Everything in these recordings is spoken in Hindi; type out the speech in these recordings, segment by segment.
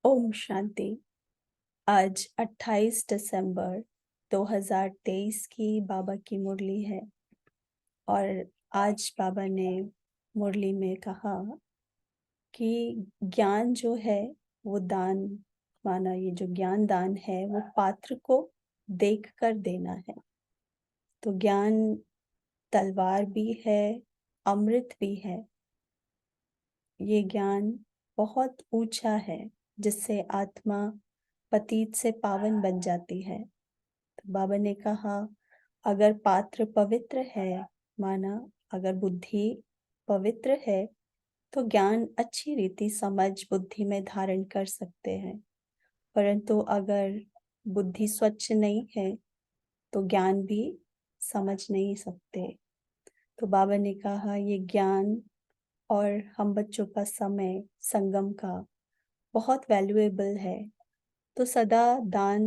ओम शांति। आज 28 दिसंबर 2023 की बाबा की मुरली है और आज बाबा ने मुरली में कहा कि ज्ञान जो है वो दान माना, ये जो ज्ञान दान है वो पात्र को देख कर देना है। तो ज्ञान तलवार भी है, अमृत भी है। ये ज्ञान बहुत ऊंचा है जिससे आत्मा पतित से पावन बन जाती है। तो बाबा ने कहा अगर पात्र पवित्र है, माना अगर बुद्धि पवित्र है तो ज्ञान अच्छी रीति समझ बुद्धि में धारण कर सकते हैं। परंतु अगर बुद्धि स्वच्छ नहीं है तो ज्ञान भी समझ नहीं सकते। तो बाबा ने कहा ये ज्ञान और हम बच्चों का समय संगम का बहुत वैल्यूएबल है। तो सदा दान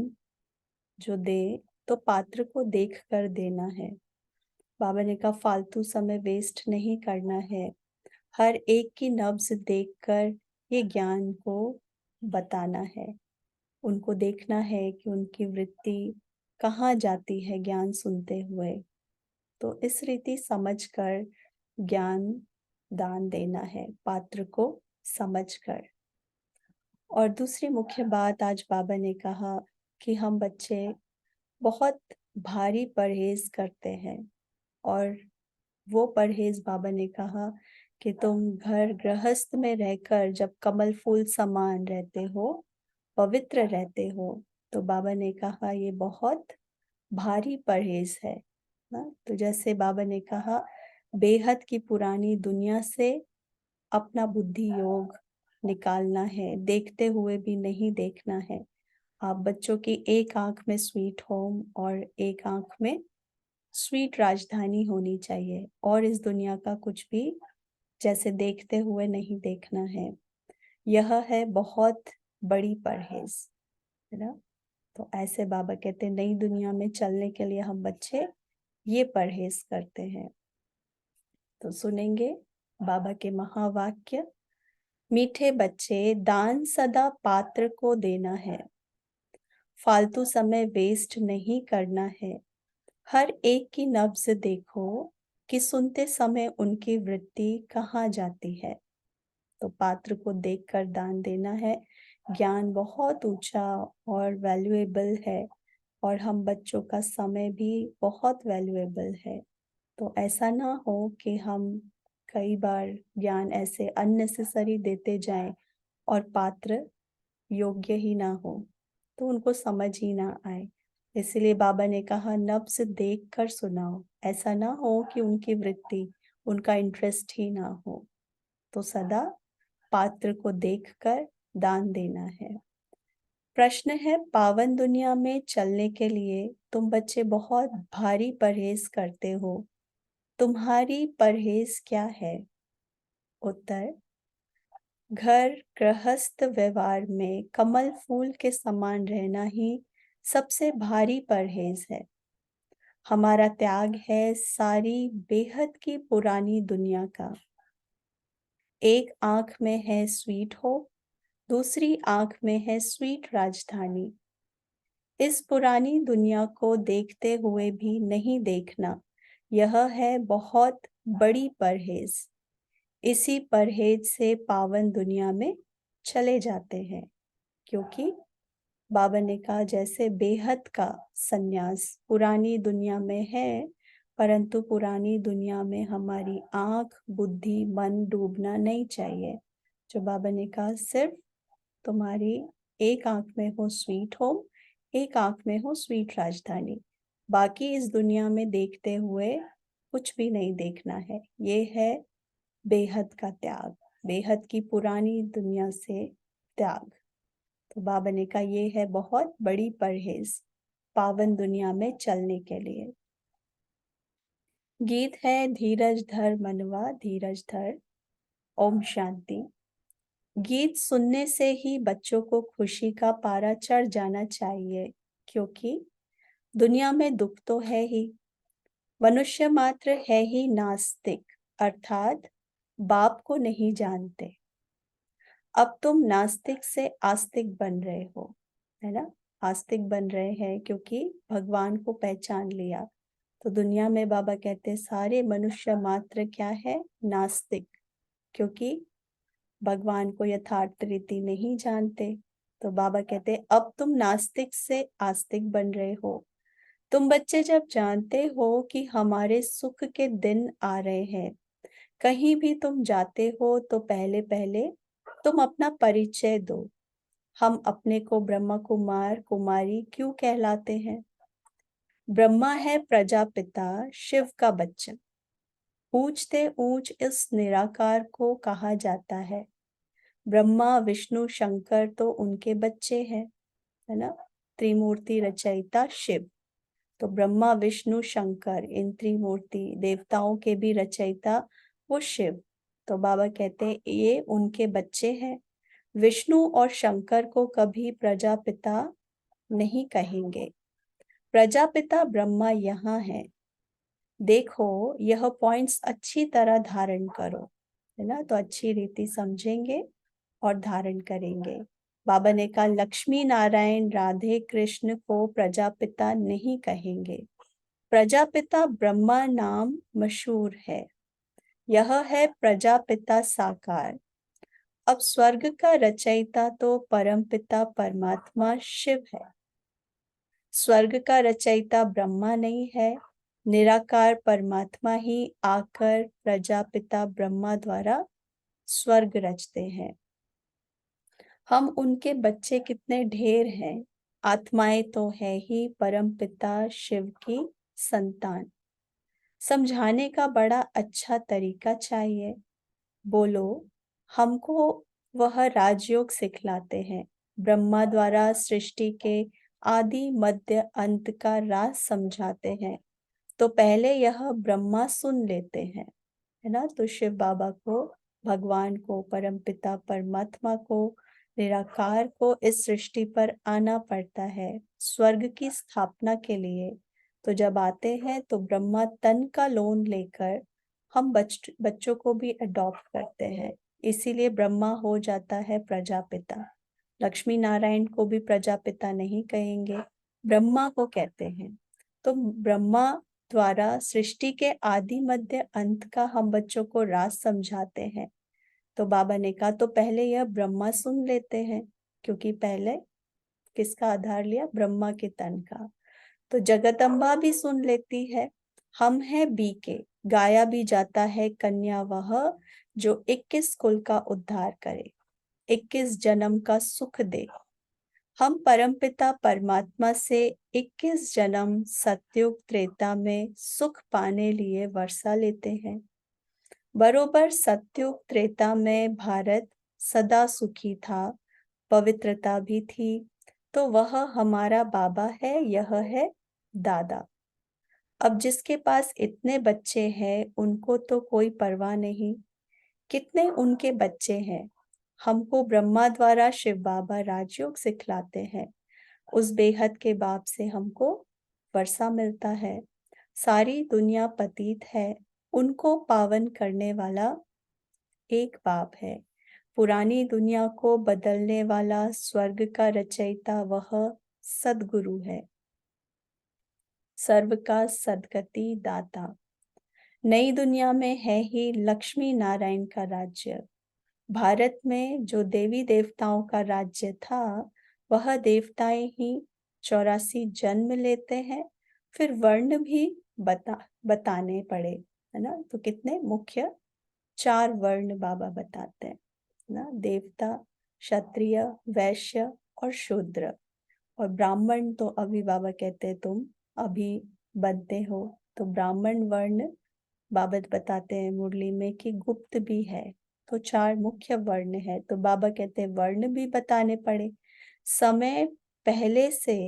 जो दे तो पात्र को देख कर देना है। बाबा ने कहा फालतू समय वेस्ट नहीं करना है, हर एक की नब्ज देखकर ये ज्ञान को बताना है। उनको देखना है कि उनकी वृत्ति कहाँ जाती है ज्ञान सुनते हुए। तो इस रीति समझकर ज्ञान दान देना है, पात्र को समझकर। और दूसरी मुख्य बात आज बाबा ने कहा कि हम बच्चे बहुत भारी परहेज करते हैं और वो परहेज बाबा ने कहा कि तुम घर गृहस्थ में रहकर जब कमल फूल समान रहते हो, पवित्र रहते हो, तो बाबा ने कहा ये बहुत भारी परहेज है ना। तो जैसे बाबा ने कहा बेहद की पुरानी दुनिया से अपना बुद्धि योग निकालना है, देखते हुए भी नहीं देखना है। आप बच्चों की एक आंख में स्वीट होम और एक आंख में स्वीट राजधानी होनी चाहिए और इस दुनिया का कुछ भी जैसे देखते हुए नहीं देखना है। यह है बहुत बड़ी परहेज, है ना। तो ऐसे बाबा कहते हैं नई दुनिया में चलने के लिए हम बच्चे ये परहेज करते हैं। तो सुनेंगे बाबा के महावाक्य। मीठे बच्चे, दान सदा पात्र को देना है, फालतू समय वेस्ट नहीं करना है। हर एक की नब्ज देखो कि सुनते समय उनकी वृत्ति कहाँ जाती है। तो पात्र को देखकर दान देना है। ज्ञान बहुत ऊंचा और वैल्यूएबल है और हम बच्चों का समय भी बहुत वैल्यूएबल है। तो ऐसा ना हो कि हम कई बार ज्ञान ऐसे अननेसेसरी देते जाएं और पात्र योग्य ही ना हो, तो उनको समझ ही ना आए। इसलिए बाबा ने कहा नब्ज देख कर सुनाओ, ऐसा ना हो कि उनकी वृत्ति, उनका इंटरेस्ट ही ना हो। तो सदा पात्र को देखकर दान देना है। प्रश्न है पावन दुनिया में चलने के लिए तुम बच्चे बहुत भारी परहेज करते हो, तुम्हारी परहेज क्या है? उत्तर, घर गृहस्थ व्यवहार में कमल फूल के समान रहना ही सबसे भारी परहेज है। हमारा त्याग है सारी बेहद की पुरानी दुनिया का। एक आंख में है स्वीट हो, दूसरी आंख में है स्वीट राजधानी। इस पुरानी दुनिया को देखते हुए भी नहीं देखना, यह है बहुत बड़ी परहेज। इसी परहेज से पावन दुनिया में चले जाते हैं। क्योंकि बाबा ने कहा जैसे बेहद का संन्यास पुरानी दुनिया में है, परंतु पुरानी दुनिया में हमारी आंख बुद्धि मन डूबना नहीं चाहिए। जो बाबा ने कहा सिर्फ तुम्हारी एक आंख में हो स्वीट होम, एक आंख में हो स्वीट राजधानी, बाकी इस दुनिया में देखते हुए कुछ भी नहीं देखना है। ये है बेहद का त्याग, बेहद की पुरानी दुनिया से त्याग। तो बाबा ने कहा ये है बहुत बड़ी परहेज पावन दुनिया में चलने के लिए। गीत है धीरज धर मनवा धीरज धर। ओम शांति। गीत सुनने से ही बच्चों को खुशी का पारा चढ़ जाना चाहिए, क्योंकि दुनिया में दुख तो है ही। मनुष्य मात्र है ही नास्तिक, अर्थात बाप को नहीं जानते। अब तुम नास्तिक से आस्तिक बन रहे हो, है ना। आस्तिक बन रहे हैं क्योंकि भगवान को पहचान लिया। तो दुनिया में बाबा कहते हैं सारे मनुष्य मात्र क्या है, नास्तिक, क्योंकि भगवान को यथार्थ रीति नहीं जानते। तो बाबा कहते हैं अब तुम नास्तिक से आस्तिक बन रहे हो। तुम बच्चे जब जानते हो कि हमारे सुख के दिन आ रहे हैं, कहीं भी तुम जाते हो तो पहले पहले तुम अपना परिचय दो। हम अपने को ब्रह्मा कुमार कुमारी क्यों कहलाते हैं? ब्रह्मा है प्रजापिता, शिव का बच्चा। ऊंचते ऊंच इस निराकार को कहा जाता है। ब्रह्मा विष्णु शंकर तो उनके बच्चे हैं, है ना। त्रिमूर्ति रचयिता शिव। तो ब्रह्मा विष्णु शंकर इन त्रिमूर्ति देवताओं के भी रचयिता वो शिव। तो बाबा कहते हैं ये उनके बच्चे हैं। विष्णु और शंकर को कभी प्रजापिता नहीं कहेंगे। प्रजापिता ब्रह्मा यहाँ है। देखो यह पॉइंट्स अच्छी तरह धारण करो, है ना। तो अच्छी रीति समझेंगे और धारण करेंगे। बाबा ने कहा लक्ष्मी नारायण राधे कृष्ण को प्रजापिता नहीं कहेंगे। प्रजापिता ब्रह्मा नाम मशहूर है। यह है प्रजापिता साकार। अब स्वर्ग का रचयिता तो परमपिता परमात्मा शिव है। स्वर्ग का रचयिता ब्रह्मा नहीं है। निराकार परमात्मा ही आकर प्रजापिता ब्रह्मा द्वारा स्वर्ग रचते हैं। हम उनके बच्चे कितने ढेर हैं। आत्माएं तो है ही परमपिता शिव की संतान। समझाने का बड़ा अच्छा तरीका चाहिए। बोलो हमको वह राजयोग सिखलाते हैं। ब्रह्मा द्वारा सृष्टि के आदि मध्य अंत का राज समझाते हैं। तो पहले यह ब्रह्मा सुन लेते हैं, है ना। तो शिव बाबा को, भगवान को, परमपिता परमात्मा को, निराकार को इस सृष्टि पर आना पड़ता है स्वर्ग की स्थापना के लिए। तो जब आते हैं तो ब्रह्मा तन का लोन लेकर हम बच्चों को भी अडॉप्ट करते हैं। इसीलिए ब्रह्मा हो जाता है प्रजापिता। लक्ष्मी नारायण को भी प्रजापिता नहीं कहेंगे, ब्रह्मा को कहते हैं। तो ब्रह्मा द्वारा सृष्टि के आदि मध्य अंत का हम बच्चों को राज समझाते हैं। तो बाबा ने कहा तो पहले यह ब्रह्मा सुन लेते हैं, क्योंकि पहले किसका आधार लिया, ब्रह्मा के तन का। तो जगदम्बा भी सुन लेती है। हम है बीके, गाया भी जाता है कन्या वह जो 21 कुल का उद्धार करे, 21 जन्म का सुख दे। हम परमपिता परमात्मा से 21 जन्म सतयुग त्रेता में सुख पाने लिए वर्षा लेते हैं। बरोबर सतयुग त्रेता में भारत सदा सुखी था, पवित्रता भी थी। तो वह हमारा बाबा है, यह है दादा। अब जिसके पास इतने बच्चे हैं उनको तो कोई परवाह नहीं। कितने उनके बच्चे हैं। हमको ब्रह्मा द्वारा शिव बाबा राजयोग सिखलाते हैं। उस बेहद के बाप से हमको वर्षा मिलता है। सारी दुनिया पतित है, उनको पावन करने वाला एक बाप है। पुरानी दुनिया को बदलने वाला स्वर्ग का रचयिता वह सदगुरु है, सर्व का सदगति दाता। नई दुनिया में है ही लक्ष्मी नारायण का राज्य। भारत में जो देवी देवताओं का राज्य था, वह देवताएं ही 84 जन्म लेते हैं, फिर वर्ण भी बताने पड़े, है ना। तो कितने मुख्य 4 वर्ण बाबा बताते हैं ना, देवता, क्षत्रिय, वैश्य और शूद्र। और ब्राह्मण तो अभी बाबा कहते हैं तुम अभी बनते हो। तो ब्राह्मण वर्ण बाबा बताते हैं मुरली में कि गुप्त भी है। तो 4 मुख्य वर्ण है। तो बाबा कहते हैं वर्ण भी बताने पड़े, समय पहले से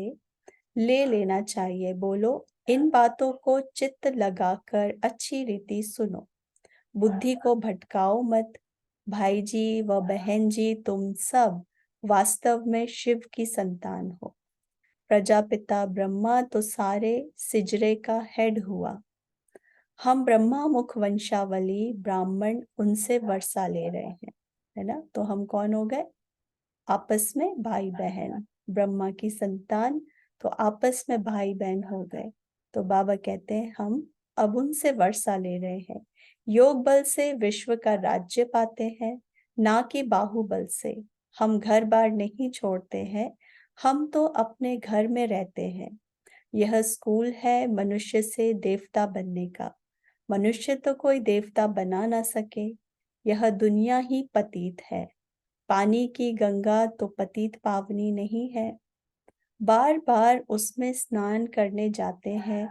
ले लेना चाहिए। बोलो इन बातों को चित्त लगाकर अच्छी रीति सुनो, बुद्धि को भटकाओ मत। भाई जी व बहन जी तुम सब वास्तव में शिव की संतान हो। प्रजापिता ब्रह्मा तो सारे सिजरे का हेड हुआ। हम ब्रह्मा मुख वंशावली ब्राह्मण उनसे वर्षा ले रहे हैं। है ना। तो हम कौन हो गए? आपस में भाई बहन, ब्रह्मा की संतान, तो आपस में भाई बहन हो गए। तो बाबा कहते हैं हम अब उनसे वर्षा ले रहे हैं, योग बल से विश्व का राज्य पाते हैं, ना कि बाहुबल से। हम घर बार नहीं छोड़ते हैं, हम तो अपने घर में रहते हैं। यह स्कूल है मनुष्य से देवता बनने का। मनुष्य तो कोई देवता बना ना सके, यह दुनिया ही पतित है। पानी की गंगा तो पतित पावनी नहीं है, बार बार उसमें स्नान करने जाते हैं,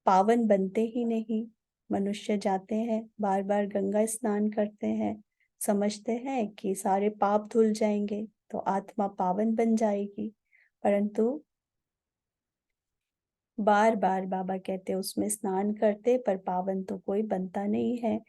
पावन बनते ही नहीं। मनुष्य जाते हैं, बार बार गंगा स्नान करते हैं, समझते हैं कि सारे पाप धुल जाएंगे तो आत्मा पावन बन जाएगी, परंतु बार बार बाबा कहते उसमें स्नान करते पर पावन तो कोई बनता नहीं है।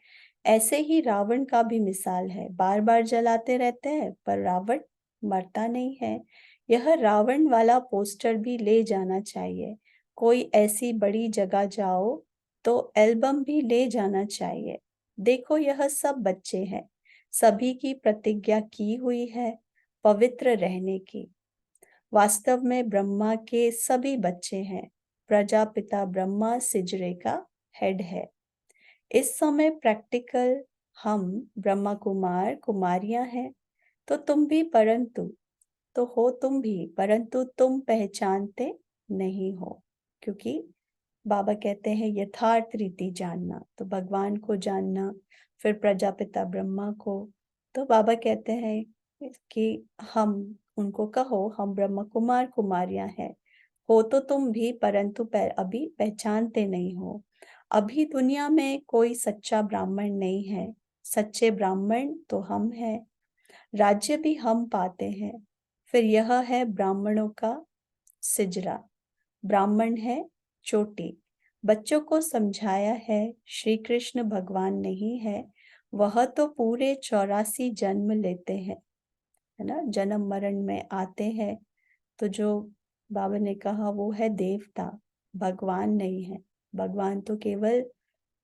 ऐसे ही रावण का भी मिसाल है, बार बार जलाते रहते हैं पर रावण मरता नहीं है। यह रावण वाला पोस्टर भी ले जाना चाहिए। कोई ऐसी बड़ी जगह जाओ तो एल्बम भी ले जाना चाहिए। देखो यह सब बच्चे हैं, सभी की प्रतिज्ञा की हुई है पवित्र रहने की। वास्तव में ब्रह्मा के सभी बच्चे हैं। प्रजापिता ब्रह्मा सिजरे का हेड है। इस समय प्रैक्टिकल हम ब्रह्मा कुमार कुमारियां हैं। तो तुम भी परंतु तो हो तुम भी, परंतु तुम पहचानते नहीं हो। क्योंकि बाबा कहते हैं यथार्थ रीति जानना, तो भगवान को जानना, फिर प्रजापिता ब्रह्मा को। तो बाबा कहते हैं कि हम उनको कहो हम ब्रह्मा कुमार कुमारियां हैं। हो तो तुम भी, परंतु अभी पहचानते नहीं हो। अभी दुनिया में कोई सच्चा ब्राह्मण नहीं है, सच्चे ब्राह्मण तो हम हैं। राज्य भी हम पाते हैं। फिर यह है ब्राह्मणों का सिजरा, ब्राह्मण है चोटी। बच्चों को समझाया है श्री कृष्ण भगवान नहीं है, वह तो पूरे 84 जन्म लेते हैं, है ना, जन्म मरण में आते हैं। तो जो बाबा ने कहा वो है देवता, भगवान नहीं है। भगवान तो केवल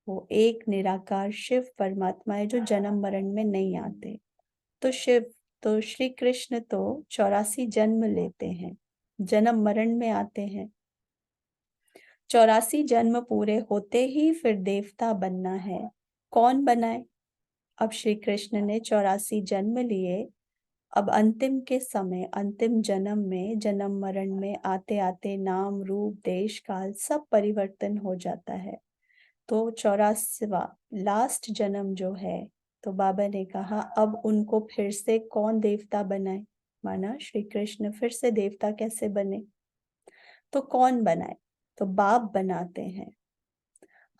वो एक निराकार शिव परमात्मा है जो जन्म मरण में नहीं आते। तो शिव, तो श्री कृष्ण तो 84 जन्म लेते हैं, जन्म मरण में आते हैं। 84 जन्म पूरे होते ही फिर देवता बनना है। कौन बनाए? अब श्री कृष्ण ने 84 जन्म लिए। अब अंतिम के समय, अंतिम जन्म में, जन्म मरण में आते आते नाम रूप देश काल सब परिवर्तन हो जाता है। तो 84वां लास्ट जन्म जो है, तो बाबा ने कहा अब उनको फिर से कौन देवता बनाए। माना श्री कृष्ण फिर से देवता कैसे बने? तो कौन बनाए? तो बाप बनाते हैं।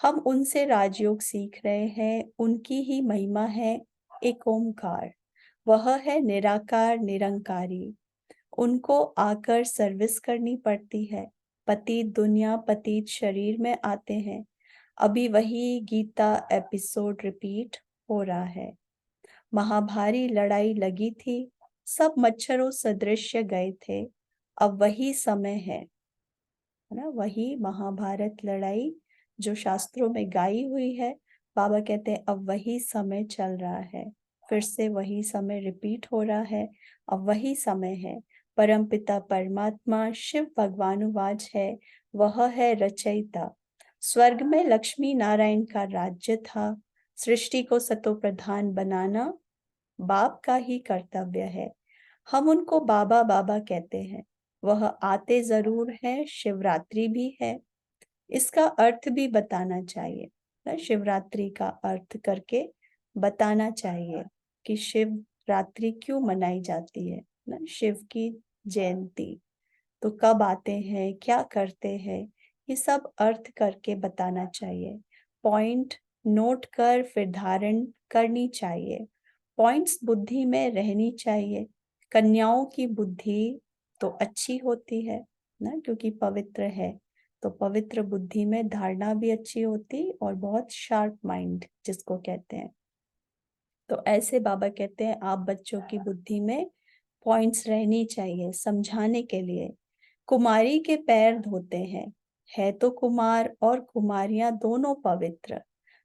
हम उनसे राजयोग सीख रहे हैं, उनकी ही महिमा है एक ओमकार। वह है निराकार निरंकारी। उनको आकर सर्विस करनी पड़ती है। पतित दुनिया पतित शरीर में आते हैं। अभी वही गीता एपिसोड रिपीट हो रहा है। महाभारी लड़ाई लगी थी, सब मच्छरों सदृश गए थे। अब वही समय है ना, वही महाभारत लड़ाई जो शास्त्रों में गाई हुई है। बाबा कहते हैं अब वही समय चल रहा है, फिर से वही समय रिपीट हो रहा है। अब वही समय है। परमपिता परमात्मा शिव भगवानुवाच है, वह है रचयिता। स्वर्ग में लक्ष्मी नारायण का राज्य था। सृष्टि को सतो प्रधान बनाना बाप का ही कर्तव्य है। हम उनको बाबा बाबा कहते हैं। वह आते जरूर हैं, शिवरात्रि भी है। इसका अर्थ भी बताना चाहिए ना, शिवरात्रि का अर्थ करके बताना चाहिए कि शिवरात्रि क्यों मनाई जाती है ना, शिव की जयंती। तो कब आते हैं, क्या करते हैं, ये सब अर्थ करके बताना चाहिए। पॉइंट नोट कर फिर धारण करनी चाहिए। पॉइंट्स बुद्धि में रहनी चाहिए। कन्याओं की बुद्धि तो अच्छी होती है ना, क्योंकि पवित्र है। तो पवित्र बुद्धि में धारणा भी अच्छी होती और बहुत शार्प माइंड जिसको कहते हैं। तो ऐसे बाबा कहते हैं आप बच्चों की बुद्धि में पॉइंट्स रहनी चाहिए समझाने के लिए। कुमारी के पैर धोते हैं, है तो कुमार और कुमारियां दोनों पवित्र,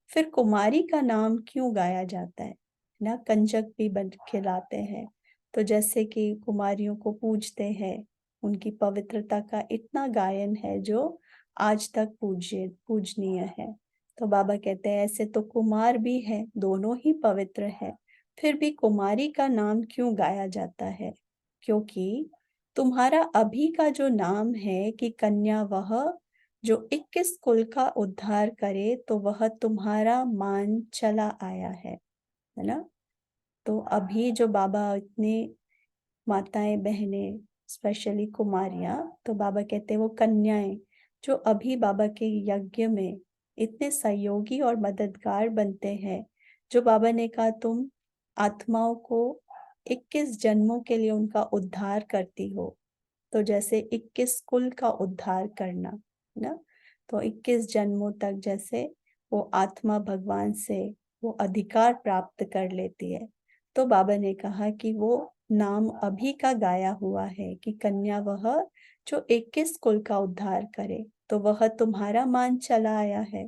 फिर कुमारी का नाम क्यों गाया जाता है? ना, कंजक भी बन खिलाते हैं। तो जैसे कि कुमारियों को पूजते हैं, उनकी पवित्रता का इतना गायन है जो आज तक पूजनीय है। तो बाबा कहते हैं ऐसे तो कुमार भी है, दोनों ही पवित्र है, फिर भी कुमारी का नाम क्यों गाया जाता है? क्योंकि तुम्हारा अभी का जो नाम है कि कन्या वह जो 21 कुल का उद्धार करे, तो वह तुम्हारा मान चला आया है ना। तो अभी जो बाबा इतने माताएं बहनें, स्पेशली कुमारियां, तो बाबा कहते हैं वो कन्याएं जो अभी बाबा के यज्ञ में इतने सहयोगी और मददगार बनते हैं, जो बाबा ने कहा तुम आत्माओं को 21 जन्मों के लिए उनका उद्धार करती हो। तो जैसे 21 कुल का उद्धार करना है ना, तो 21 जन्मों तक जैसे वो आत्मा भगवान से वो अधिकार प्राप्त कर लेती है। तो बाबा ने कहा कि वो नाम अभी का गाया हुआ है कि कन्या वह जो 21 कुल का उद्धार करे, तो वह तुम्हारा मान चला आया है।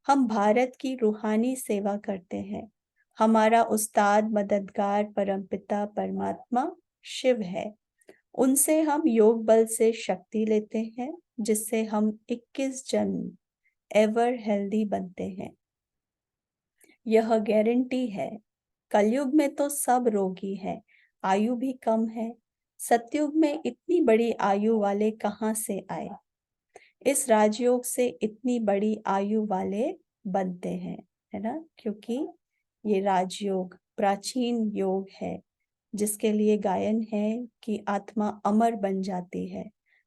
हम भारत की रूहानी सेवा करते हैं। हमारा उस्ताद मददगार परमपिता परमात्मा शिव है। उनसे हम योग बल से शक्ति लेते हैं, जिससे हम 21 जन्म एवर हेल्दी बनते हैं। यह गारंटी है। कलयुग में तो सब रोगी है, आयु भी कम है। सतयुग में इतनी बड़ी आयु वाले कहाँ से आए? इस राजयोग से इतनी बड़ी आयु वाले बनते हैं, है ना, क्योंकि ये राजयोग प्राचीन योग है जिसके लिए गायन है कि आत्मा अमर बन जाती है।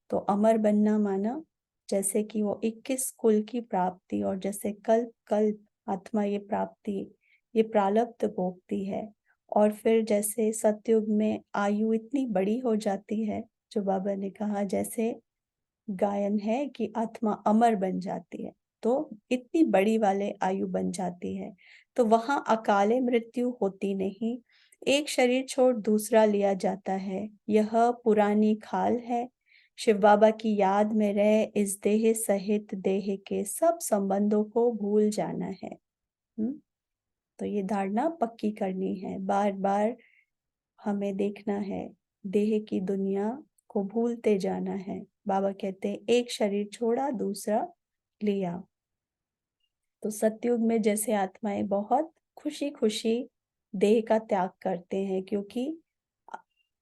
तो अमर बनना माना जैसे कि वो 21 कुल की प्राप्ति, और जैसे कल्प कल्प आत्मा ये प्राप्ति, ये प्रारब्ध भोगती है। और फिर जैसे सतयुग में आयु इतनी बड़ी हो जाती है, जो बाबा ने कहा जैसे गायन है कि आत्मा अमर बन जाती है, तो इतनी बड़ी वाले आयु बन जाती है। तो वहां अकाले मृत्यु होती नहीं, एक शरीर छोड़ दूसरा लिया जाता है। यह पुरानी खाल है। शिव बाबा की याद में रह इस देह सहित देह के सब संबंधों को भूल जाना है। तो ये धारणा पक्की करनी है, बार बार हमें देखना है, देह की दुनिया को भूलते जाना है। बाबा कहते हैं एक शरीर छोड़ा दूसरा लिया। तो सतयुग में जैसे आत्माएं बहुत खुशी खुशी देह का त्याग करते हैं, क्योंकि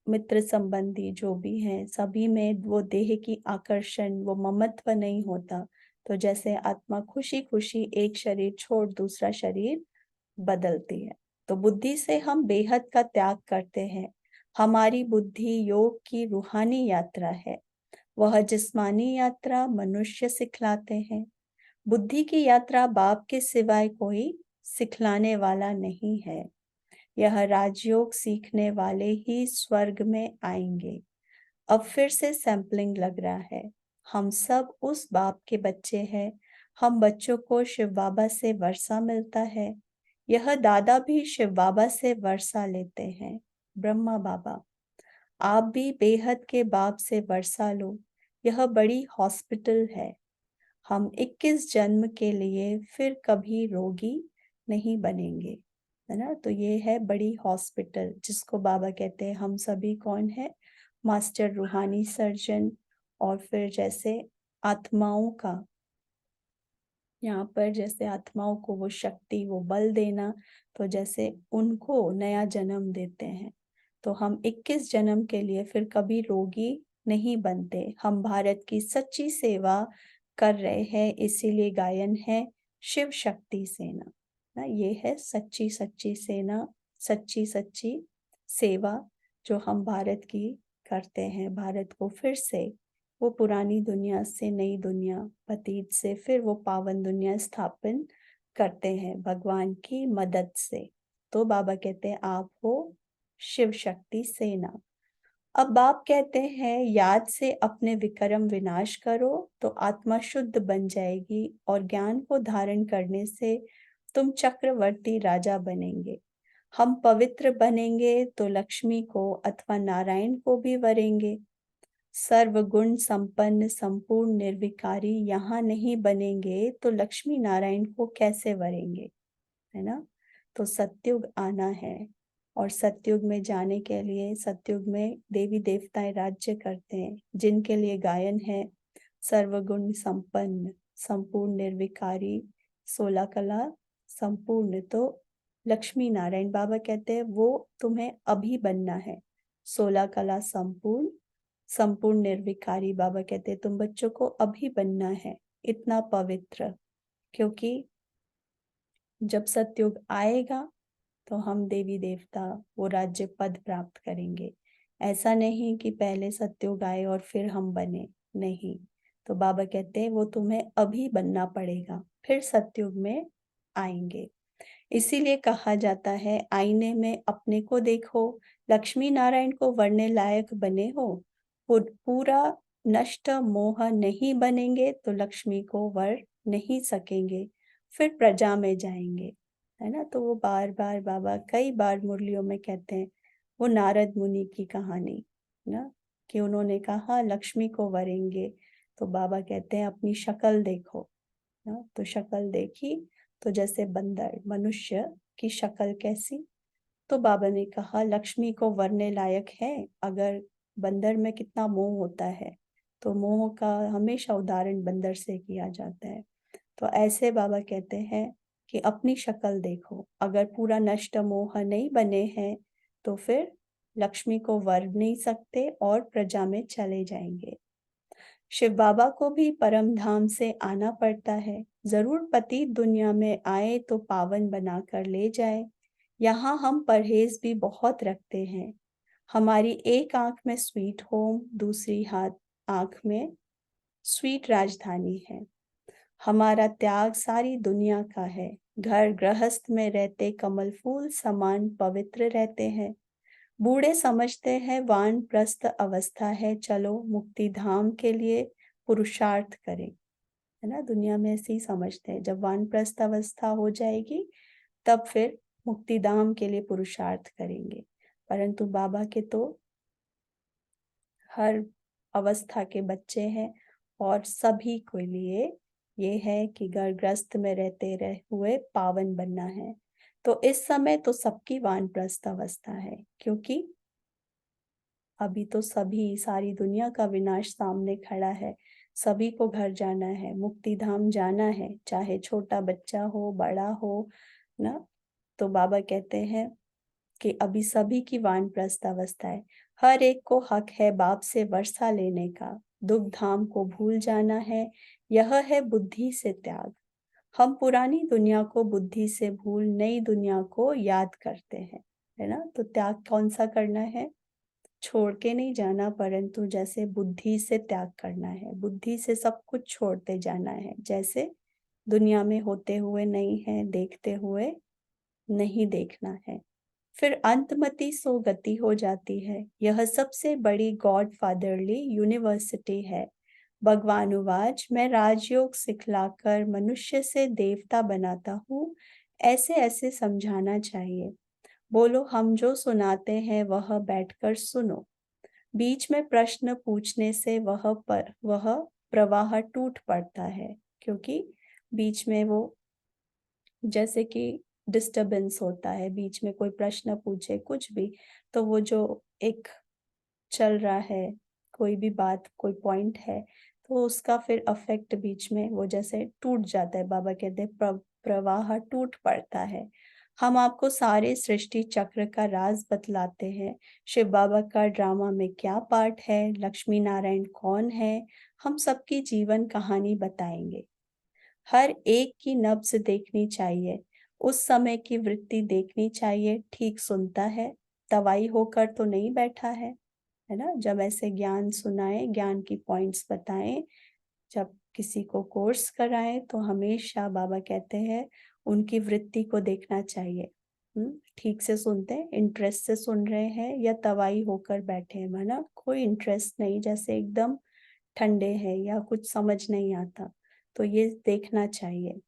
मित्र संबंधी जो भी हैं सभी में वो देह की आकर्षण, वो ममत्व नहीं होता। तो जैसे आत्मा खुशी खुशी एक शरीर छोड़ दूसरा शरीर बदलती है। तो बुद्धि से हम बेहद का त्याग करते हैं। हमारी बुद्धि योग की रूहानी यात्रा है। वह जिस्मानी यात्रा मनुष्य सिखलाते हैं। बुद्धि की यात्रा बाप के सिवाय कोई सिखलाने वाला नहीं है। यह राजयोग सीखने वाले ही स्वर्ग में आएंगे। अब फिर से सैंपलिंग लग रहा है। हम सब उस बाप के बच्चे हैं। हम बच्चों को शिव बाबा से वर्षा मिलता है। यह दादा भी शिव बाबा से वर्षा लेते हैं। ब्रह्मा बाबा, आप भी बेहद के बाप से वर्षा लो। यह बड़ी हॉस्पिटल है। हम 21 जन्म के लिए फिर कभी रोगी नहीं बनेंगे, है ना। तो ये है बड़ी हॉस्पिटल, जिसको बाबा कहते हैं हम सभी कौन है? मास्टर रूहानी सर्जन। और फिर जैसे आत्माओं का, यहाँ पर जैसे आत्माओं को वो शक्ति, वो बल देना, तो जैसे उनको नया जन्म देते हैं। तो हम 21 जन्म के लिए फिर कभी रोगी नहीं बनते। हम भारत की सच्ची सेवा कर रहे हैं, इसीलिए गायन है शिव शक्ति सेना ना। ये है सच्ची सच्ची सेना, सच्ची सच्ची सेवा जो हम भारत की करते हैं। भारत को फिर से वो पुरानी दुनिया से नई दुनिया, पतीत से फिर वो पावन दुनिया स्थापन करते हैं भगवान की मदद से। तो बाबा कहते हैं आप हो शिव शक्ति सेना। अब बाप कहते हैं याद से अपने विक्रम विनाश करो तो आत्मा शुद्ध बन जाएगी, और ज्ञान को धारण करने से तुम चक्रवर्ती राजा बनेंगे। हम पवित्र बनेंगे तो लक्ष्मी को अथवा नारायण को भी वरेंगे। सर्वगुण संपन्न संपूर्ण निर्विकारी यहाँ नहीं बनेंगे तो लक्ष्मी नारायण को कैसे वरेंगे, है ना। तो सतयुग आना है, और सतयुग में जाने के लिए सतयुग में देवी देवताएं राज्य करते हैं, जिनके लिए गायन है सर्वगुण संपन्न, संपूर्ण निर्विकारी, 16 कला संपूर्ण। तो लक्ष्मी नारायण बाबा कहते हैं वो तुम्हें अभी बनना है। 16 कला संपूर्ण, संपूर्ण निर्विकारी, बाबा कहते हैं तुम बच्चों को अभी बनना है, इतना पवित्र। क्योंकि जब सतयुग आएगा तो हम देवी देवता वो राज्य पद प्राप्त करेंगे। ऐसा नहीं कि पहले सतयुग आए और फिर हम बने, नहीं। तो बाबा कहते हैं वो तुम्हें अभी बनना पड़ेगा, फिर सतयुग में आएंगे। इसीलिए कहा जाता है आईने में अपने को देखो, लक्ष्मी नारायण को वरने लायक बने हो। पूरा नष्ट मोह नहीं बनेंगे तो लक्ष्मी को वर नहीं सकेंगे, फिर प्रजा में जाएंगे, है ना। तो वो बार बार बाबा कई बार मुरलियों में कहते हैं, वो नारद मुनि की कहानी ना, कि उन्होंने कहा लक्ष्मी को वरेंगे, तो बाबा कहते हैं अपनी शक्ल देखो ना। तो शक्ल देखी तो जैसे बंदर, मनुष्य की शक्ल कैसी। तो बाबा ने कहा लक्ष्मी को वरने लायक है। अगर बंदर में कितना मोह होता है, तो मोह का हमेशा उदाहरण बंदर से किया जाता है। तो ऐसे बाबा कहते हैं कि अपनी शक्ल देखो, अगर पूरा नष्ट मोह नहीं बने हैं तो फिर लक्ष्मी को वर नहीं सकते और प्रजा में चले जाएंगे। शिव बाबा को भी परम धाम से आना पड़ता है, जरूर पति दुनिया में आए तो पावन बनाकर ले जाए। यहाँ हम परहेज भी बहुत रखते हैं। हमारी एक आंख में स्वीट होम, दूसरी हाथ आंख में स्वीट राजधानी है। हमारा त्याग सारी दुनिया का है। घर गृहस्थ में रहते कमल फूल समान पवित्र रहते हैं। बूढ़े समझते हैं वानप्रस्थ अवस्था है, चलो मुक्ति धाम के लिए पुरुषार्थ करें, है ना। दुनिया में ऐसे ही समझते हैं, जब वानप्रस्थ अवस्था हो जाएगी तब फिर मुक्ति धाम के लिए पुरुषार्थ करेंगे। परंतु बाबा के तो हर अवस्था के बच्चे हैं, और सभी के लिए ये है कि गर्भग्रस्त में रहते रह हुए पावन बनना है। तो इस समय तो सबकी वानप्रस्थ अवस्था है, क्योंकि अभी तो सभी, सारी दुनिया का विनाश सामने खड़ा है। सभी को घर जाना है, मुक्ति धाम जाना है, चाहे छोटा बच्चा हो बड़ा हो ना। तो बाबा कहते हैं कि अभी सभी की वानप्रस्थ अवस्था है। हर एक को हक है बाप से वर्षा लेने का, दुख धाम को भूल जाना है, यह है बुद्धि से त्याग। हम पुरानी दुनिया को बुद्धि से भूल नई दुनिया को याद करते हैं, है ना। तो त्याग कौन सा करना है, छोड़ के नहीं जाना, परंतु जैसे बुद्धि से त्याग करना है, बुद्धि से सब कुछ छोड़ते जाना है। जैसे दुनिया में होते हुए नहीं है, देखते हुए नहीं देखना है, फिर अंतमति सो गति हो जाती है। यह सबसे बड़ी गॉड फादरली यूनिवर्सिटी है। भगवानुवाच, मैं राजयोग सिखलाकर मनुष्य से देवता बनाता हूँ, ऐसे ऐसे समझाना चाहिए। बोलो हम जो सुनाते हैं वह बैठकर सुनो। बीच में प्रश्न पूछने से वह प्रवाह टूट पड़ता है, क्योंकि बीच में वो जैसे कि डिस्टरबेंस होता है, बीच में कोई प्रश्न पूछे कुछ भी, तो वो जो एक चल रहा है, कोई भी बात, कोई पॉइंट है, तो उसका फिर अफेक्ट बीच में वो जैसे टूट जाता है। बाबा कहते हैं प्रवाह टूट पड़ता है। हम आपको सारे सृष्टि चक्र का राज बतलाते हैं। शिव बाबा का ड्रामा में क्या पार्ट है, लक्ष्मी नारायण कौन है, हम सबकी जीवन कहानी बताएंगे। हर एक की नब्ज देखनी चाहिए, उस समय की वृत्ति देखनी चाहिए, ठीक सुनता है, तवाई होकर तो नहीं बैठा है ना। जब ऐसे ज्ञान सुनाए, ज्ञान की पॉइंट्स बताएं, जब किसी को कोर्स कराएं, तो हमेशा बाबा कहते हैं उनकी वृत्ति को देखना चाहिए। ठीक से सुनते हैं, इंटरेस्ट से सुन रहे हैं या तवाई होकर बैठे हैं, है ना। कोई इंटरेस्ट नहीं, जैसे एकदम ठंडे हैं या कुछ समझ नहीं आता, तो ये देखना चाहिए।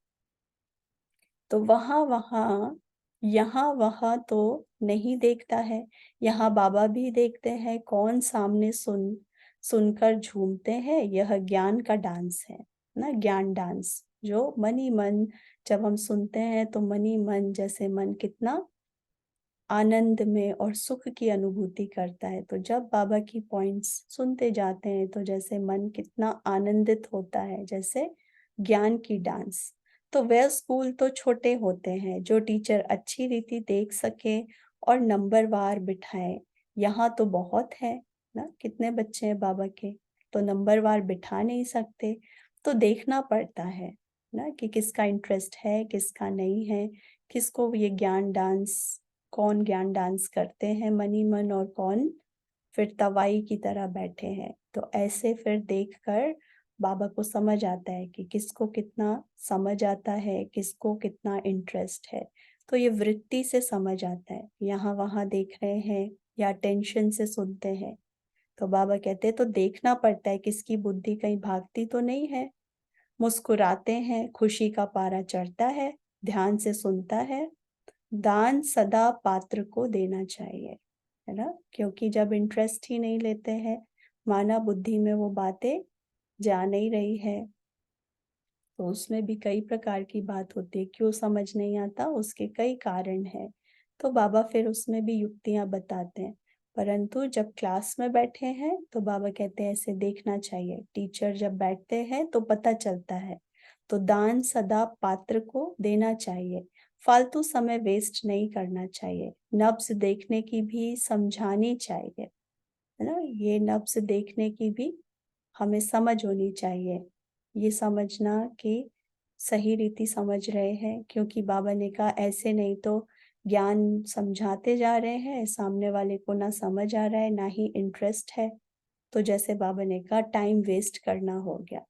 तो वहां यहाँ वहां तो नहीं देखता है, यहाँ बाबा भी देखते हैं कौन सामने सुनकर झूमते हैं। यह ज्ञान का डांस है ना, ज्ञान डांस। जो मन ही मन जब हम सुनते हैं तो मन ही मन जैसे मन कितना आनंद में और सुख की अनुभूति करता है। तो जब बाबा की पॉइंट्स सुनते जाते हैं तो जैसे मन कितना आनंदित होता है, जैसे ज्ञान की डांस। तो वह स्कूल तो छोटे होते हैं जो टीचर अच्छी रीति देख सके और नंबरवार बिठाए। यहाँ तो बहुत है ना, कितने बच्चे हैं बाबा के, तो नंबरवार बिठा नहीं सकते। तो देखना पड़ता है ना कि किसका इंटरेस्ट है, किसका नहीं है, किसको ये ज्ञान डांस, कौन ज्ञान डांस करते हैं मनी मन और कौन फिर तवाई की तरह बैठे हैं। तो ऐसे फिर देखकर बाबा को समझ आता है कि किसको कितना समझ आता है, किसको कितना इंटरेस्ट है। तो ये वृत्ति से समझ आता है, यहाँ वहाँ देख रहे हैं या टेंशन से सुनते हैं। तो बाबा कहते हैं तो देखना पड़ता है किसकी बुद्धि कहीं भागती तो नहीं है। मुस्कुराते हैं, खुशी का पारा चढ़ता है, ध्यान से सुनता है। दान सदा पात्र को देना चाहिए, है ना, क्योंकि जब इंटरेस्ट ही नहीं लेते हैं, माना बुद्धि में वो बातें जा नहीं रही है, तो उसमें भी कई प्रकार की बात होती है। क्यों समझ नहीं आता, उसके कई कारण हैं। तो बाबा फिर उसमें भी युक्तियां बताते हैं। परंतु जब क्लास में बैठे हैं तो बाबा कहते हैं ऐसे देखना चाहिए। टीचर जब बैठते हैं तो पता चलता है। तो दान सदा पात्र को देना चाहिए, फालतू समय वेस्ट नहीं करना चाहिए। नब्ज देखने की भी समझानी चाहिए, है ना, ये नब्ज देखने की भी हमें समझ होनी चाहिए। ये समझना कि सही रीति समझ रहे हैं, क्योंकि बाबा ने कहा ऐसे नहीं तो ज्ञान समझाते जा रहे हैं, सामने वाले को ना समझ आ रहा है ना ही इंटरेस्ट है। तो जैसे बाबा ने कहा टाइम वेस्ट करना हो गया,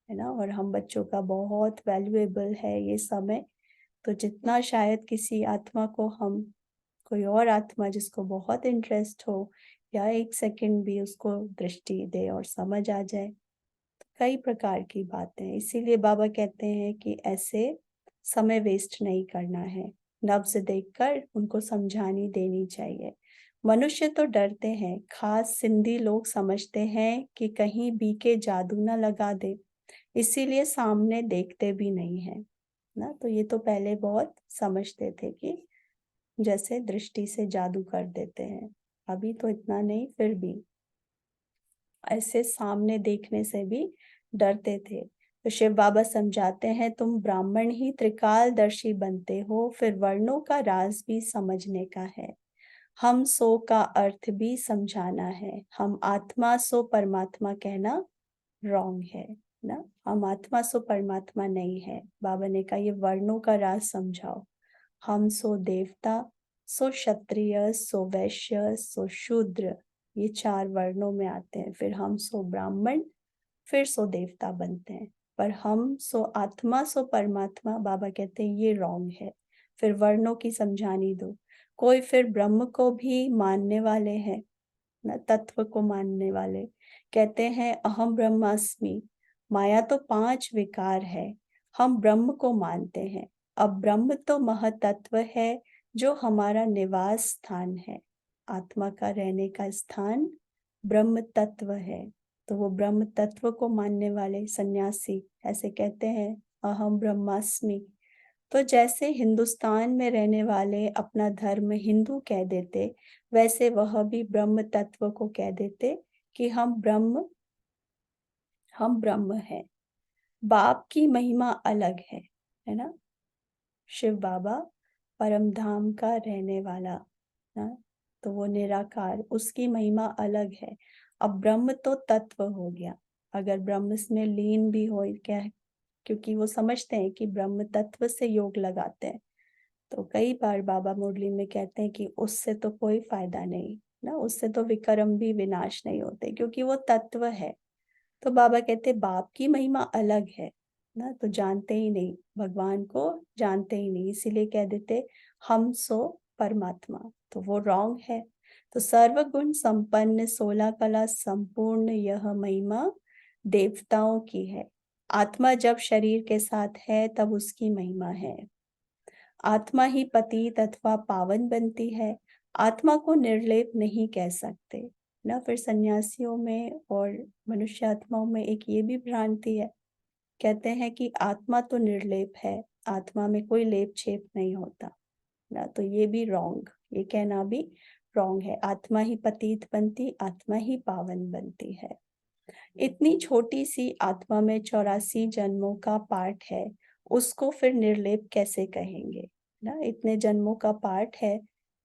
है ना। और हम बच्चों का बहुत वैल्यूएबल है ये समय। तो जितना शायद किसी आत्मा को हम, कोई और आत्मा जिसको बहुत इंटरेस्ट हो या एक सेकंड भी उसको दृष्टि दे और समझ आ जाए, कई प्रकार की बातें हैं। इसीलिए बाबा कहते हैं कि ऐसे समय वेस्ट नहीं करना है, नब्ज देखकर उनको समझानी देनी चाहिए। मनुष्य तो डरते हैं, खास सिंधी लोग समझते हैं कि कहीं बीके जादू ना लगा दे, इसीलिए सामने देखते भी नहीं है ना। तो ये तो पहले बहुत समझते थे कि जैसे दृष्टि से जादू कर देते हैं, अभी तो इतना नहीं, फिर भी ऐसे सामने देखने से भी डरते थे। तो शिव बाबा समझाते हैं तुम ब्राह्मण ही त्रिकालदर्शी बनते हो, फिर वर्णों का राज भी समझने का है। हम सो का अर्थ भी समझाना है, हम आत्मा सो परमात्मा कहना रॉन्ग है ना। हम आत्मा सो परमात्मा नहीं है। बाबा ने कहा ये वर्णों का राज समझाओ। हम सो देवता, सो क्षत्रिय, सो वैश्य, सो शूद्र, ये चार वर्णों में आते हैं। फिर हम सो ब्राह्मण, फिर सो देवता बनते हैं। पर हम सो आत्मा सो परमात्मा, बाबा कहते हैं ये रॉन्ग है। फिर वर्णों की समझानी दो। कोई फिर ब्रह्म को भी मानने वाले हैं ना, तत्व को मानने वाले कहते हैं अहम ब्रह्मास्मि। माया तो पांच विकार है, हम ब्रह्म को मानते हैं। अब ब्रह्म तो महतत्व है जो हमारा निवास स्थान है। आत्मा का रहने का स्थान ब्रह्म तत्व है। तो वो ब्रह्म तत्व को मानने वाले सन्यासी ऐसे कहते हैं अहम ब्रह्मास्मि। तो जैसे हिंदुस्तान में रहने वाले अपना धर्म हिंदू कह देते, वैसे वह भी ब्रह्म तत्व को कह देते कि हम ब्रह्म है। बाप की महिमा अलग है ना। शिव बाबा परम धाम का रहने वाला ना, तो वो निराकार, उसकी महिमा अलग है। अब ब्रह्म तो तत्व हो गया, अगर ब्रह्म में लीन भी हो क्या, क्योंकि वो समझते हैं कि ब्रह्म तत्व से योग लगाते हैं। तो कई बार बाबा मुरली में कहते हैं कि उससे तो कोई फायदा नहीं ना, उससे तो विक्रम भी विनाश नहीं होते, क्योंकि वो तत्व है। तो बाबा कहते बाप की महिमा अलग है ना, तो जानते ही नहीं भगवान को, जानते ही नहीं, इसीलिए कह देते हम सो परमात्मा। तो वो रॉन्ग है। तो सर्वगुण संपन्न 16 कला संपूर्ण यह महिमा देवताओं की है। आत्मा जब शरीर के साथ है तब उसकी महिमा है। आत्मा ही पतित अथवा पावन बनती है, आत्मा को निर्लेप नहीं कह सकते ना। फिर सन्यासियों में और मनुष्य आत्माओं में एक ये भी भ्रांति है कहते हैं कि आत्मा तो निर्लेप है, आत्मा में कोई लेप छेप नहीं होता ना, तो ये भी रॉन्ग, ये कहना भी रॉन्ग है। आत्मा ही पतित बनती, आत्मा ही पावन बनती है। इतनी छोटी सी आत्मा में 84 जन्मों का पाठ है, उसको फिर निर्लेप कैसे कहेंगे ना? इतने जन्मों का पाठ है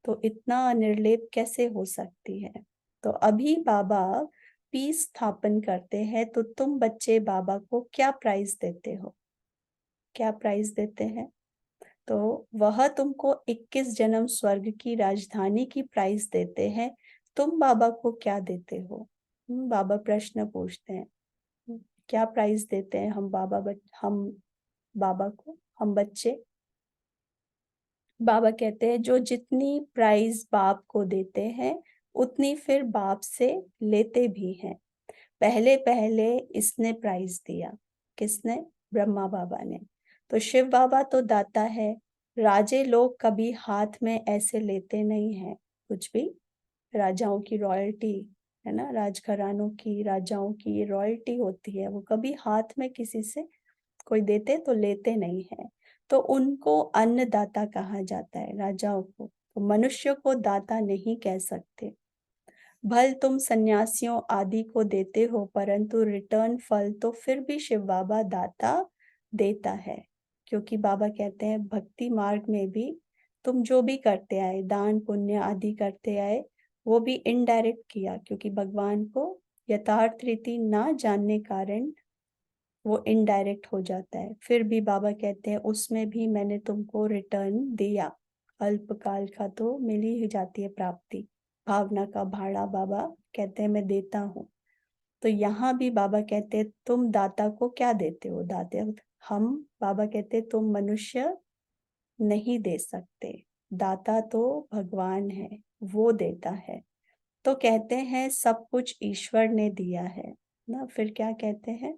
तो इतना निर्लेप कैसे हो सकती है? तो अभी बाबा पीस स्थापन करते हैं, तो तुम बच्चे बाबा को क्या प्राइज देते हो? क्या प्राइज देते हैं? तो वह तुमको 21 जन्म स्वर्ग की राजधानी की प्राइज देते हैं, तुम बाबा को क्या देते हो? बाबा प्रश्न पूछते हैं, क्या प्राइज देते हैं हम हम बाबा को, हम बच्चे? बाबा कहते हैं जो जितनी प्राइज बाप को देते हैं उतनी फिर बाप से लेते भी हैं। पहले पहले इसने प्राइज दिया, किसने? ब्रह्मा बाबा ने। तो शिव बाबा तो दाता है, राजे लोग कभी हाथ में ऐसे लेते नहीं हैं कुछ भी। राजाओं की रॉयल्टी है ना, राजघरानों की, राजाओं की रॉयल्टी होती है, वो कभी हाथ में किसी से कोई देते तो लेते नहीं है। तो उनको अन्नदाता कहा जाता है, राजाओं को। तो मनुष्य को दाता नहीं कह सकते। भल तुम सन्यासियों आदि को देते हो, परंतु रिटर्न फल तो फिर भी शिव बाबा दाता देता है। क्योंकि बाबा कहते हैं भक्ति मार्ग में भी तुम जो भी करते आए, दान पुण्य आदि करते आए, वो भी इनडायरेक्ट किया, क्योंकि भगवान को यथार्थ रीति ना जानने कारण वो इनडायरेक्ट हो जाता है। फिर भी बाबा कहते हैं उसमें भी मैंने तुमको रिटर्न दिया। अल्पकाल का तो मिल ही जाती है प्राप्ति, भावना का भाड़ा बाबा कहते हैं मैं देता हूँ। तो यहाँ भी बाबा कहते हैं तुम दाता को क्या देते हो? दाते हम, बाबा कहते हैं तुम मनुष्य नहीं दे सकते, दाता तो भगवान है, वो देता है। तो कहते हैं सब कुछ ईश्वर ने दिया है ना। फिर क्या कहते हैं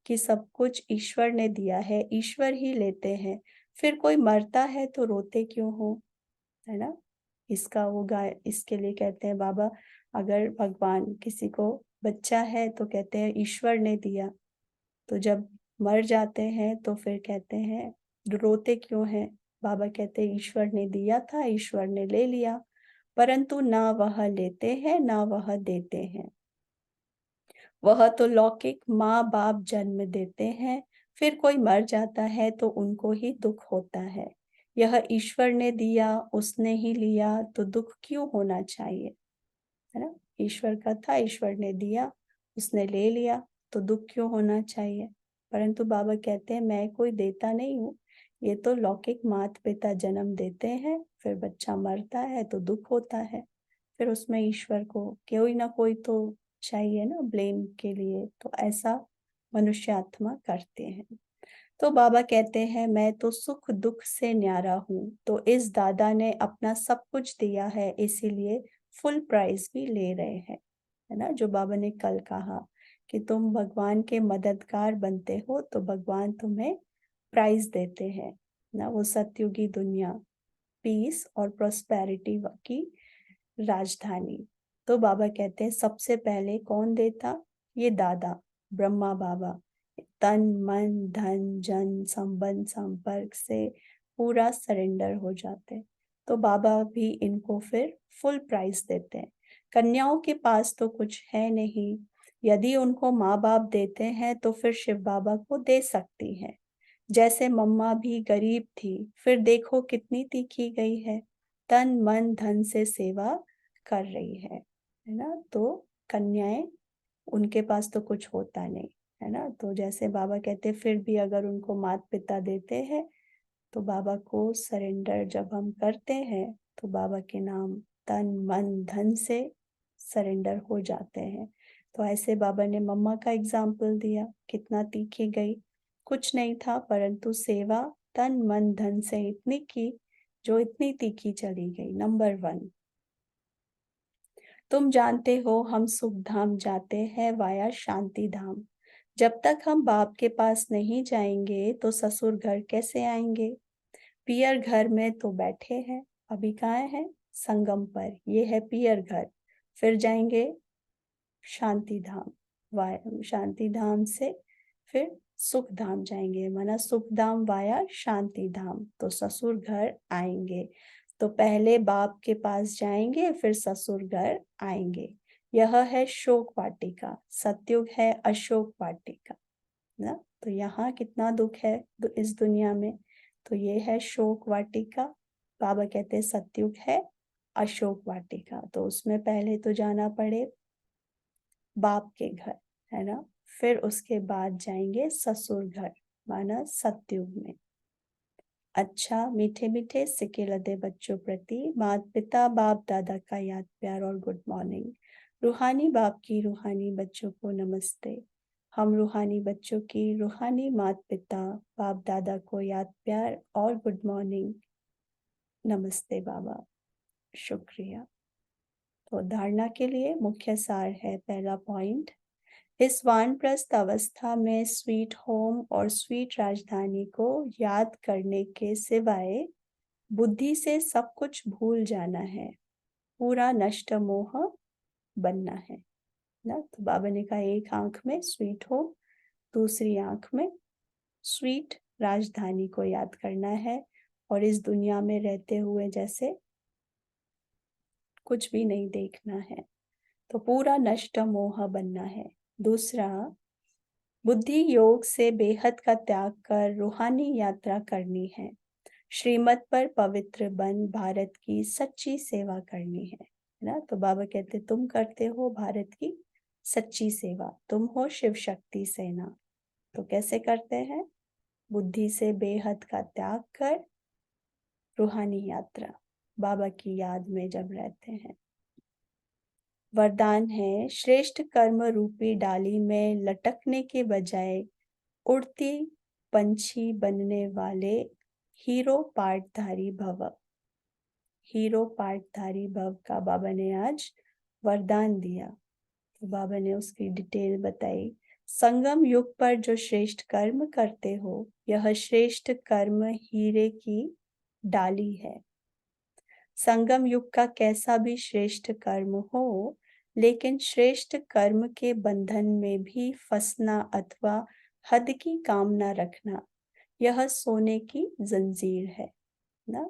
कि सब कुछ ईश्वर ने दिया है, ईश्वर ही लेते हैं। फिर कोई मरता है तो रोते क्यों हो, है ना? इसका वो गाय, इसके लिए कहते हैं बाबा, अगर भगवान किसी को बच्चा है तो कहते हैं ईश्वर ने दिया, तो जब मर जाते हैं तो फिर कहते हैं रोते क्यों हैं? बाबा कहते हैं ईश्वर ने दिया था, ईश्वर ने ले लिया, परंतु ना वह लेते हैं ना वह देते हैं। वह तो लौकिक माँ बाप जन्म देते हैं, फिर कोई मर जाता है तो उनको ही दुख होता है। यह ईश्वर ने दिया, उसने ही लिया, तो दुख क्यों होना चाहिए, है ना? ईश्वर का था, ईश्वर ने दिया, उसने ले लिया, तो दुख क्यों होना चाहिए? परंतु बाबा कहते हैं मैं कोई देता नहीं हूँ, ये तो लौकिक माता पिता जन्म देते हैं, फिर बच्चा मरता है तो दुख होता है, फिर उसमें ईश्वर को कोई ना कोई तो चाहिए ना ब्लेम के लिए, तो ऐसा मनुष्य आत्मा करते हैं। तो बाबा कहते हैं मैं तो सुख दुख से न्यारा हूँ, तो इस दादा ने अपना सब कुछ दिया है, इसीलिए फुल प्राइज भी ले रहे हैं, है ना? जो बाबा ने कल कहा कि तुम भगवान के मददगार बनते हो तो भगवान तुम्हें प्राइज देते हैं ना। वो सतयुगी दुनिया, पीस और प्रोस्पेरिटी की राजधानी। तो बाबा कहते हैं सबसे पहले कौन देता? ये दादा ब्रह्मा बाबा तन मन धन जन संबंध संपर्क से पूरा सरेंडर हो जाते हैं। तो बाबा भी इनको फिर फुल प्राइस देते हैं। कन्याओं के पास तो कुछ है नहीं, यदि उनको माँ बाप देते हैं तो फिर शिव बाबा को दे सकती है। जैसे मम्मा भी गरीब थी, फिर देखो कितनी तीखी गई है, तन मन धन से सेवा कर रही है ना? तो कन्याएं, उनके पास तो कुछ होता नहीं, है ना? तो जैसे बाबा कहते फिर भी अगर उनको माता पिता देते हैं तो बाबा को सरेंडर जब हम करते हैं तो बाबा के नाम तन मन धन से सरेंडर हो जाते हैं। तो ऐसे बाबा ने मम्मा का एग्जाम्पल दिया, कितना तीखी गई, कुछ नहीं था परंतु सेवा तन मन धन से इतनी की जो इतनी तीखी चली गई। नंबर 1, तुम जानते हो हम सुख धाम जाते हैं वाया शांति धाम। जब तक हम बाप के पास नहीं जाएंगे तो ससुर घर कैसे आएंगे? पियर घर में तो बैठे हैं, अभी कहाँ है? संगम पर, ये है पियर घर। फिर जाएंगे शांति धाम, शांति धाम से फिर सुख धाम जाएंगे, माना सुख धाम वाया शांति धाम, तो ससुर घर आएंगे। तो पहले बाप के पास जाएंगे, फिर ससुर घर आएंगे। यह है शोक वाटिका, सतयुग है अशोक वाटिका ना। तो यहाँ कितना दुख है इस दुनिया में, तो ये है शोक वाटिका। बाबा कहते हैं सतयुग है अशोक वाटिका, तो उसमें पहले तो जाना पड़े बाप के घर, है ना। फिर उसके बाद जाएंगे ससुर घर, माना सतयुग में। अच्छा, मीठे मीठे सिके लदे बच्चों प्रति माता पिता बाप दादा का याद प्यार और गुड मॉर्निंग। रूहानी बाप की रूहानी बच्चों को नमस्ते। हम रूहानी बच्चों की रूहानी माता पिता बाप दादा को याद प्यार और गुड मॉर्निंग। नमस्ते बाबा, शुक्रिया। तो धारणा के लिए मुख्य सार है, पहला पॉइंट, इस वानप्रस्थ अवस्था में स्वीट होम और स्वीट राजधानी को याद करने के सिवाय बुद्धि से सब कुछ भूल जाना है, पूरा नष्ट मोह बनना है ना। तो बाबा ने कहा एक आंख में स्वीट होम, दूसरी आंख में स्वीट राजधानी को याद करना है, और इस दुनिया में रहते हुए जैसे कुछ भी नहीं देखना है, तो पूरा नष्ट मोह बनना है। दूसरा, बुद्धि योग से बेहद का त्याग कर रूहानी यात्रा करनी है, श्रीमत पर पवित्र बन भारत की सच्ची सेवा करनी है ना। तो बाबा कहते तुम करते हो भारत की सच्ची सेवा, तुम हो शिव शक्ति सेना। तो कैसे करते हैं? बुद्धि से बेहद का त्याग कर रूहानी यात्रा, बाबा की याद में जब रहते हैं। वरदान है, श्रेष्ठ कर्म रूपी डाली में लटकने के बजाय उड़ती पंछी बनने वाले हीरो पाठधारी भव। हीरो पाठधारी भव का बाबा ने आज वरदान दिया। तो बाबा ने उसकी डिटेल बताई। संगम युग पर जो श्रेष्ठ कर्म करते हो, यह श्रेष्ठ कर्म हीरे की डाली है। संगम युग का कैसा भी श्रेष्ठ कर्म हो, लेकिन श्रेष्ठ कर्म के बंधन में भी फंसना अथवा हद की कामना रखना, यह सोने की जंजीर है ना।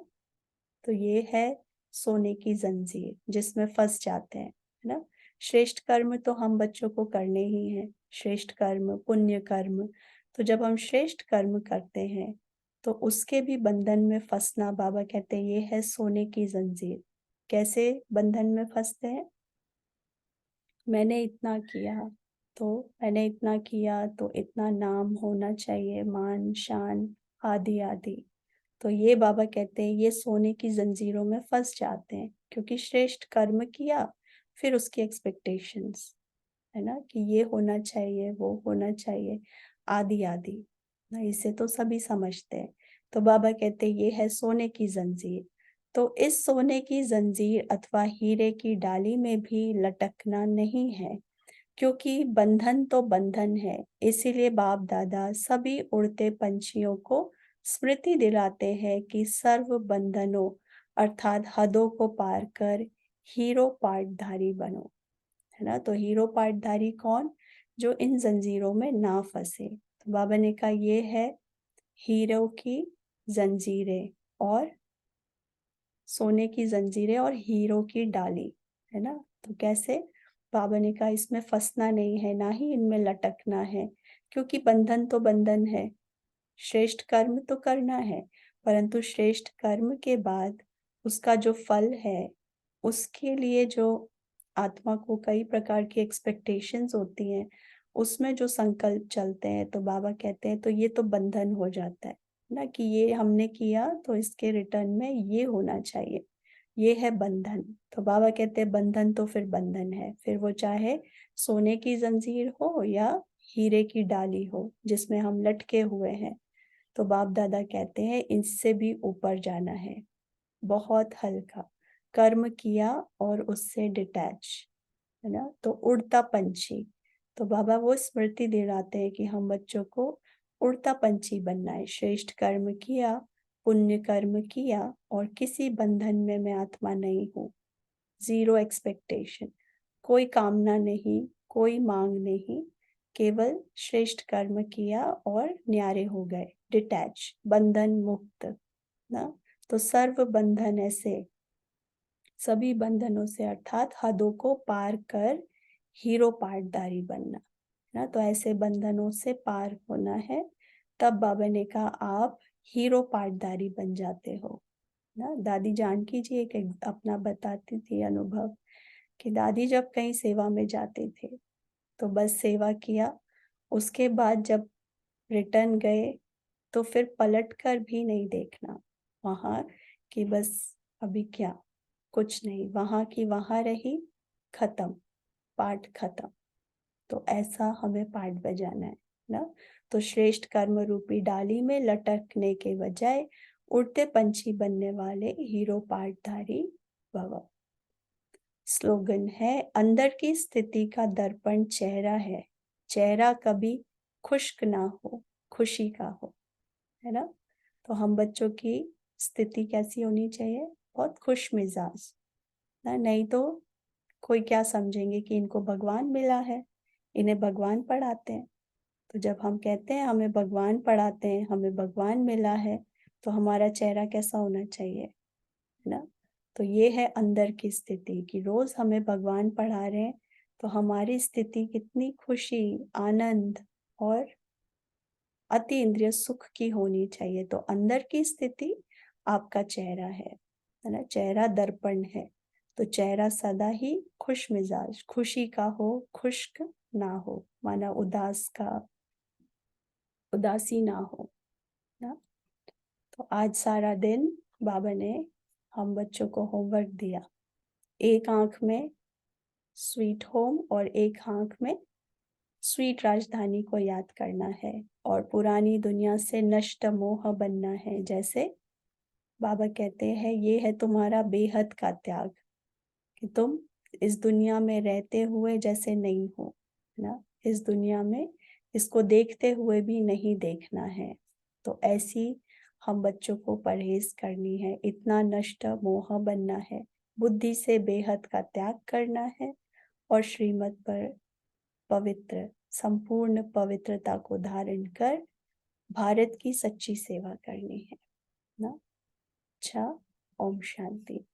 तो ये है सोने की जंजीर जिसमें फंस जाते हैं, है ना। श्रेष्ठ कर्म तो हम बच्चों को करने ही हैं, श्रेष्ठ कर्म पुण्य कर्म। तो जब हम श्रेष्ठ कर्म करते हैं तो उसके भी बंधन में फंसना, बाबा कहते हैं ये है सोने की जंजीर। कैसे बंधन में फंसते हैं? मैंने इतना किया, तो मैंने इतना किया तो इतना नाम होना चाहिए, मान शान आदि आदि। तो ये बाबा कहते हैं ये सोने की जंजीरों में फंस जाते हैं, क्योंकि श्रेष्ठ कर्म किया, फिर उसकी एक्सपेक्टेशंस, है ना, कि ये होना चाहिए वो होना चाहिए आदि आदि ना। इसे तो सभी समझते हैं। तो बाबा कहते हैं ये है सोने की जंजीर। तो इस सोने की जंजीर अथवा हीरे की डाली में भी लटकना नहीं है, क्योंकि बंधन तो बंधन है। इसीलिए बाप दादा सभी उड़ते पंछियों को स्मृति दिलाते हैं कि सर्व बंधनों अर्थात हदों को पार कर हीरो पाठधारी बनो, है ना। तो हीरो पाठधारी कौन? जो इन जंजीरों में ना फंसे। तो बाबा ने कहा ये है हीरो की जंजीरें और सोने की जंजीरें और हीरो की डाली, है ना। तो कैसे? बाबा ने कहा इसमें फंसना नहीं है, ना ही इनमें लटकना है, क्योंकि बंधन तो बंधन है। श्रेष्ठ कर्म तो करना है, परंतु श्रेष्ठ कर्म के बाद उसका जो फल है, उसके लिए जो आत्मा को कई प्रकार की एक्सपेक्टेशंस होती हैं, उसमें जो संकल्प चलते हैं, तो बाबा कहते हैं तो ये तो बंधन हो जाता है ना, कि ये हमने किया तो इसके रिटर्न में ये होना चाहिए, ये है बंधन। तो बाबा कहते हैं बंधन तो फिर बंधन है, फिर वो चाहे सोने की जंजीर हो या हीरे की डाली हो जिसमें हम लटके हुए हैं। तो बाप दादा कहते हैं इससे भी ऊपर जाना है, बहुत हल्का कर्म किया और उससे डिटैच, है ना। तो उड़ता पंछी, तो बाबा वो स्मृति दिलाते हैं कि हम बच्चों को उड़ता पंछी बनना है। श्रेष्ठ कर्म किया, पुण्य कर्म किया, और किसी बंधन में मैं आत्मा नहीं हूँ, जीरो एक्सपेक्टेशन, कोई कामना नहीं, कोई मांग नहीं, केवल श्रेष्ठ कर्म किया और न्यारे हो गए, डिटैच, बंधन मुक्त ना। तो सर्व बंधन, ऐसे सभी बंधनों से अर्थात हदों को पार कर हीरो पाटदारी बनना ना। तो ऐसे बंधनों से पार होना है, तब बाबा ने कहा आप हीरो पाटदारी बन जाते हो ना। दादी जानकी जी एक अपना बताती थी अनुभव कि दादी जब कहीं सेवा में जाते थे तो बस सेवा किया, उसके बाद जब रिटर्न गए तो फिर पलट कर भी नहीं देखना वहां, कि बस अभी क्या, कुछ नहीं, वहां की वहां रही, खत्म, पाठ खत्म। तो ऐसा हमें पाठ बजाना है ना। तो श्रेष्ठ कर्म रूपी डाली में लटकने के बजाय उड़ते पंछी बनने वाले हीरो पाठधारी भव। स्लोगन है, अंदर की स्थिति का दर्पण चेहरा है, चेहरा कभी खुश्क ना हो, खुशी का हो, है ना। तो हम बच्चों की स्थिति कैसी होनी चाहिए, बहुत खुश मिजाज ना, नहीं तो कोई क्या समझेंगे कि इनको भगवान मिला है, इन्हें भगवान पढ़ाते हैं। तो जब हम कहते हैं हमें भगवान पढ़ाते हैं, हमें भगवान मिला है, तो हमारा चेहरा कैसा होना चाहिए, है ना। तो ये है अंदर की स्थिति कि रोज हमें भगवान पढ़ा रहे हैं, तो हमारी स्थिति कितनी खुशी, आनंद और अति इंद्रिय सुख की होनी चाहिए। तो अंदर की स्थिति आपका चेहरा है ना। चेहरा दर्पण है, तो चेहरा सदा ही खुश मिजाज, खुशी का हो, खुश्क ना हो, माना उदास का, उदासी ना हो ना। तो आज सारा दिन बाबा ने हम बच्चों को होमवर्क दिया, एक आंख में स्वीट होम और एक आंख में स्वीट राजधानी को याद करना है, और पुरानी दुनिया से नष्ट मोह बनना है। जैसे बाबा कहते हैं, ये है तुम्हारा बेहद का त्याग, कि तुम इस दुनिया में रहते हुए जैसे नहीं हो ना, इस दुनिया में इसको देखते हुए भी नहीं देखना है। तो ऐसी हम बच्चों को परहेज करनी है, इतना नष्ट मोह बनना है, बुद्धि से बेहद का त्याग करना है, और श्रीमत पर पवित्र, संपूर्ण पवित्रता को धारण कर भारत की सच्ची सेवा करनी है ना। अच्छा, ओम शांति।